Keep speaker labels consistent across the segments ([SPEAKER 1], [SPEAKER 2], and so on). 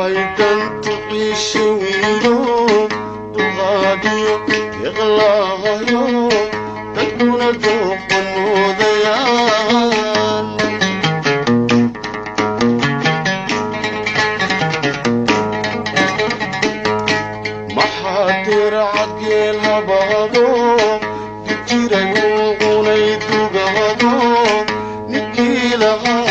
[SPEAKER 1] وعيدا تعيش ويوم تغادي يغلى يوم تكون ذوق النوديان محاضر عقيلها بغضوم تجري يوغوني تغضوم نكيلها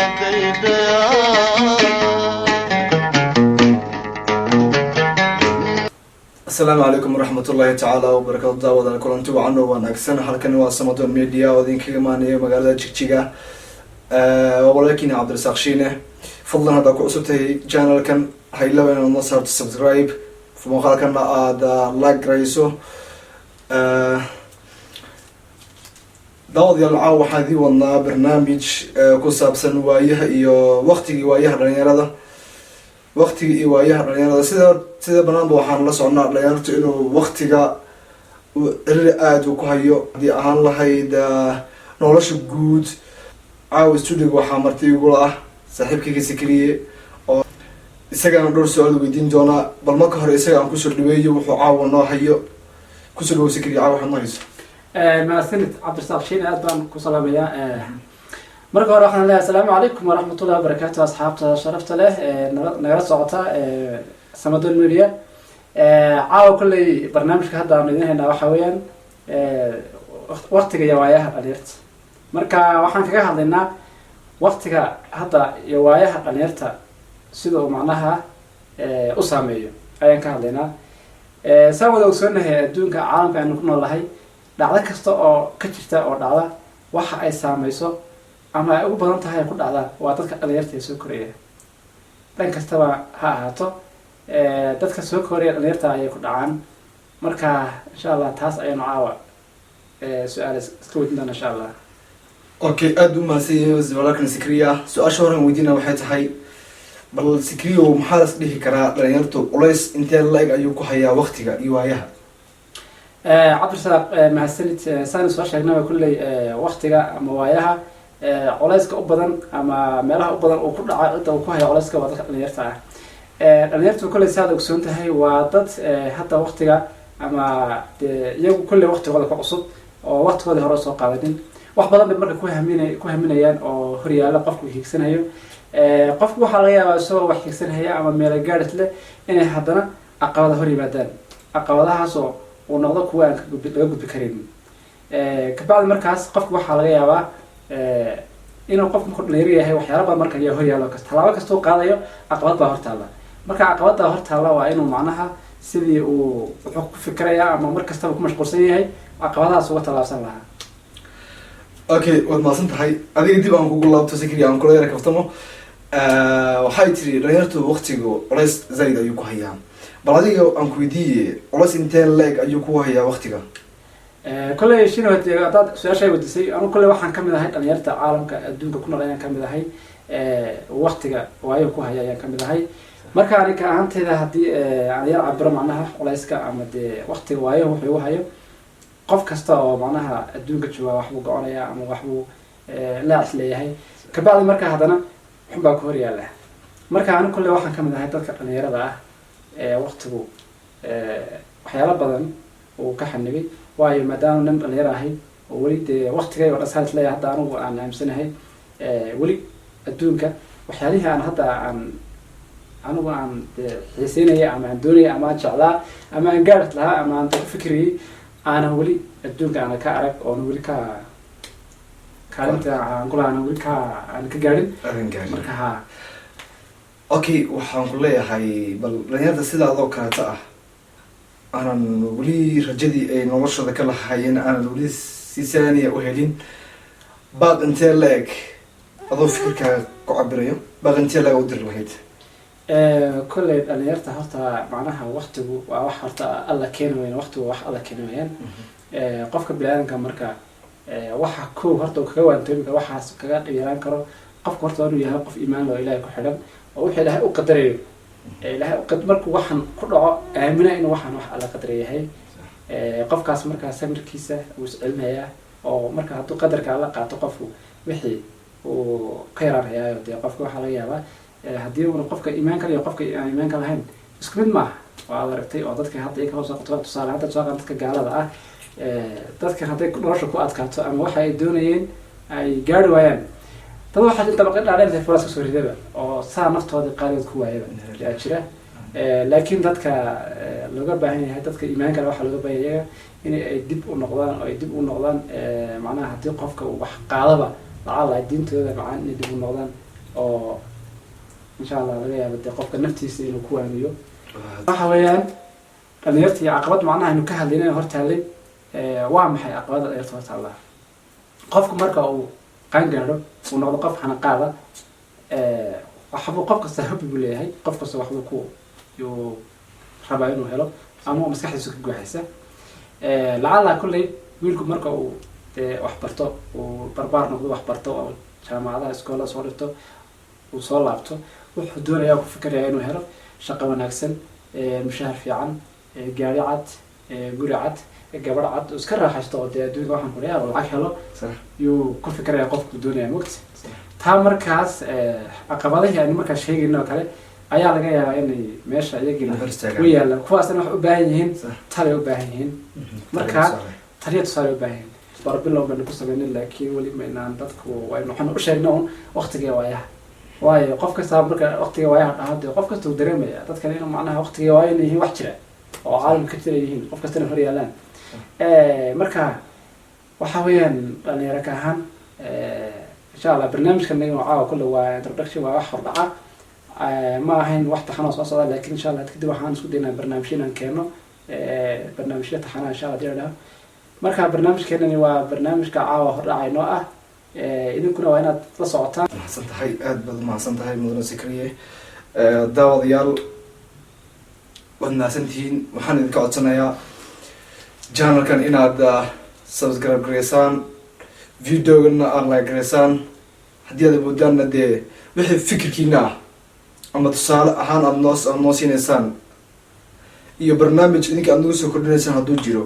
[SPEAKER 2] السلام عليكم ورحمة الله تعالى وبركاته. دعوة كلنتي وعنو ونكسن حلقة واسمة الميديا ودين كمان مقالة تشيكا ولكن عبد الرزاق شينه فضلا هذا كوسوتي channel كان هيلا وين النصر سبسكرايب في مقال كان هذا لايك رئيسه دعوة العاو حدي والله برنامج كوسابسن وايه iyo waqtigii waayaha dhalinyarada waqtigii waayaha dhalinyarada sida banaanba waxaan la socnaa dhalinyartu inuu waqtiga aad u ku hayo hadii ahaan lahayd nolosha guud caawa studio waxaa martay ugu ah saaxiibkayga Sikriye oo isagana dhowr su'aal weydiin doona bal marka hore isaga aan ku soo dhaweeyo wuxuu caawa noo hayo ku soo dhaweeyo Sikriye caawa waxaad noo hayso
[SPEAKER 3] ما سنت عبد الرزاق شين أدبان كسلام يا مرة ورحنا الله السلام عليكم ورحمة الله وبركاته أصحاب شرفت له نقرأ صوته سمدون ميديا عاو كل برنامج كهذا من هنا وحويا وقت جواياه اليرت مرة وحنا كجاه هذينا وقت هذا جواياه اليرت سيدو معناها أسامي أيا كهذينا سووا دوسنا دون كعالم كأنه كنا الله dhacdo kasta oo ka jirta oo dhacda waxa ay saameyso ama ay ugu badan tahay ku dhacda waa dadka dhalinyarta soo koraya dhan kastaba ha ahaato dadka soo koraya dhalinyarta ay ku dhacaan marka insha Allah taas aynu caawa su'aal iska weydiinana insha Allah
[SPEAKER 2] okay aad u maasiyay walaalkan Sikriye su'aasha hore weydiina waxay tahay bal Sikriye maxaa la dhihi karaa dhalinyartu culays intee la-eg ayuu ku hayaa waqtiga iyo waayaha
[SPEAKER 3] عبد الرزاق مع السنة سانس وشجنا كل وقتها مواياها علايسك أبدا أما مالها أبدا وكل عقد وكوها علايسك وضع النيرتها النيرت كل سادة وسنتها هي وضد حتى وقتها أما يوم كل وقت وضع قصد ووقت وضع رأس وقاعدين وحبلا بمرة كوها من أيام أو هريا لا قفوا هيك سنة يوم قفوا حاليا سو وحيك سنة هي أما مالا قالت له إن حضنا أقوى هري بدن أقوى سو ونقطة كوان لقد بكريم كبعض المركز قف واحد على جواه إنه قف مخد ليريه هي وحيرة بعض مركز يهوري على كست هلا كستو قاضي عقبات ظهرت الله مركز عقبات ظهرت الله وإنه معناها سيدي وحق فكرة أما مركز تبقى مش قرصية هي عقباتها سوت الله سنة لها.
[SPEAKER 2] أوكي وما صنت هاي هذه دي بقى نقول الله تسكري عن كل ذلك كفتمه وحاي تري ريرتو وقتي ورئيس زايد أيوكو هيام بعدين أنكودي علاش إنتين لايك أيوكو هي وقتها
[SPEAKER 3] كل شيء هذا سؤال شيء ودي أنا كل واحد كمل هاي أنا يرتع عالم كدون كنا غير كمل هاي وقتها وأيوكو هي كمل هاي مركا أنا كأنت هذا هدي أنا يلعب برا معناها علاش كأمد وقتها وأيوه هو هاي قف كستا معناها الدون كتشوا وحبو قانية أما وحبو لا أصلي هاي كبعض مركا هذانا حبا كوريا له مركا أنا كل واحد كمل هاي تذكر أنا يرتع وقته waxyaalo badan oo ka xanibay waayo maadaama nin dhalinyarahay oo wali waqtigay oo dhasaad leeyahay hadda anigu aan aamsanahay wali adduunka waxyaalihi aan hadda anigu aan xiiseynaya ama aan doonaya ama aan jeclaa ama aan gaar lahaa ama aan ku fikiriyay aan wali adduunka aan ka arag oo wali ka kaalinta aan qulaana wali ka aan ka gaarin marka ha
[SPEAKER 2] okay waxaan ku leeyahay bal dhalinyarada sidaadoo kaleeta ah aanan weli rajadii ay noloshooda ka lahaayeen aanan weli si saaniya u helin baad intee la-eg adoo fikirkaaga ku cabirayo baad intee la-eg u diri lahayd
[SPEAKER 3] kolley dhalinyarta horta macnaha waqtigu waa wax horta alla keeni wayaan waqtigu wax alla keeni wayaan qofka bini'aadamka marka waxa koow horta uu kaga waantoobi karo waxaas kaga dhiyaraan karo qofka horta inuu yahay qof iimaan loo ilaahay ku xidhan oo wixii ilaahay u qadarayo ilaahay markuu waxaan ku dhaco aamina inuu waxaan wax alla qadar yahay qofkaas markaa samirkiisa uu iscilinayaa oo marka hadduu qadarka alla qaato qofku wixii uu ka yaranayaa dee qofka waxaa laga yaabaa haddii uuna qofka iimaanka iyo qofka aan iimaanka lahayn isku mid maaha waa ad aragtay oo dadka hadda iyaga hoos qabto tusaale hadda tusaale dadka gaalada ah dadka hadday nolosha ku adkaato ama waxa ay doonayeen ay gaari waayaan dad waxaa inta baqi dhaadheer furaas kasoo ridaba oo saa naftoodii qaaligood ku waayaba yaa jira laakiin dadka looga baahan yahay dadka iimaanka leh waxaa looga baahan yahay in ay dib u noqdaan oo ay dib u noqdaan macnaha haddii qofka uu wax qaadaba lacala diintooda macaan inay dib u noqdaan oo insha allah laga yaabo dee qofka naftiisa inuu ku waaniyo waxa weeyaan dhalinyarta iyo caqabad macnaha aynu ka hadlayna hortaallay waa maxay caqabada dhalinyarta hortaalla qofku marka uu qaan gaadho uu noqdo qof xanaqaada waxbuu qof kasta hobbi buu leeyahay qof kasta waxbuu ku yuu rabaa inuu helo ama maskaxdiisu ka guuxaysa lacala kulley wiilku marka uu wax barto uu barbaar noqdo wax barto oo jaamacadaha iskoolada soo dhigto uu soo laabto wuxuu doonayaa ku fikirayaa inuu helo shaqo wanaagsan mushahar fiican gaari cad guri cad gabadh cad oo iska raaxaysto oo dee adduunka waxaan ku leeyahay lacag helo yuu ku fikirayaa qofku doonaya mogta taa markaas caqabadihii aynu markaas sheegayno oo kale ayaa laga yaabaa inay meesha iyagina u yaalaan kuwaasna waxay u baahan yihiin talay u baahan yihiin marka taliya tusaale u baahan yihiin barbilow baynu ku samaynin laakiin weli maynaan dadku waynu waxaan u sheegna un waqtiga waayaha waayo qof kasta marka waqtiga waayaha dhahade qof kasta uu dareemaya dadkan inuu macnaha waqtiga waaya inay yihiin wax jira oo caalamka jira yihiin qof kastana hor yaalaan marka waxa weeyaan dhalinyaro ka ahaan insha allah barnaamijkan caawa kulle waa introduction waa wax hordhaca ma ahayn wax taxanoo soo socda laakiin insha allah kadib waxaan isku daynaa barnaamijyo inaan keeno barnaamijyo taxanaa insha allah diradhaha marka barnaamijkeenani waa barnaamijka caawa hordhaca inoo ah idinkuna waa inaad la socotaan
[SPEAKER 2] mahadsan tahay aada baad umahadsan tahay mudane sikriye daawadayaal waad mahadsan tihiin waxaan idinka codsanayaa channelkan inaad subscribe gareysaan videogana aad like gareysaan haddii aad awoodaanna dee wixii fikirkiina ah ama tusaale ahaan aad noo siinaysaan iyo barnaamij idinka aad nagu soo kordhinaysaan hadduu jiro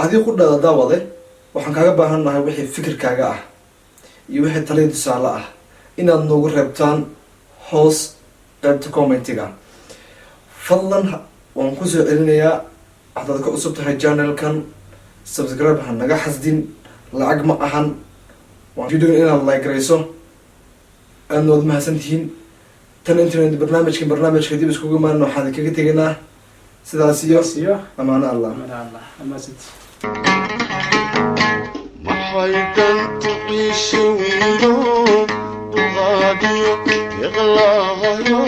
[SPEAKER 2] adii ku dhada daawade waxaan kaaga baahan nahay wixii fikirkaaga ah iyo wixii taliya tusaale ah inaad noogu reebtaan hoos qaybta commentiga fadlan waan kusoo celinayaa haddaad ka cusub tahay channelkan subscribe ha naga xasdin lacag ma ahan waan videogan inaad like garayso aadna waad mahadsan tihiin tan internet barnaamijka dib iskugu imaan waxaan kaga tegaynaa sidaas iyo amaano allah
[SPEAKER 1] maxay dantu ciisha wiilo duqaadiyo iqlaahayo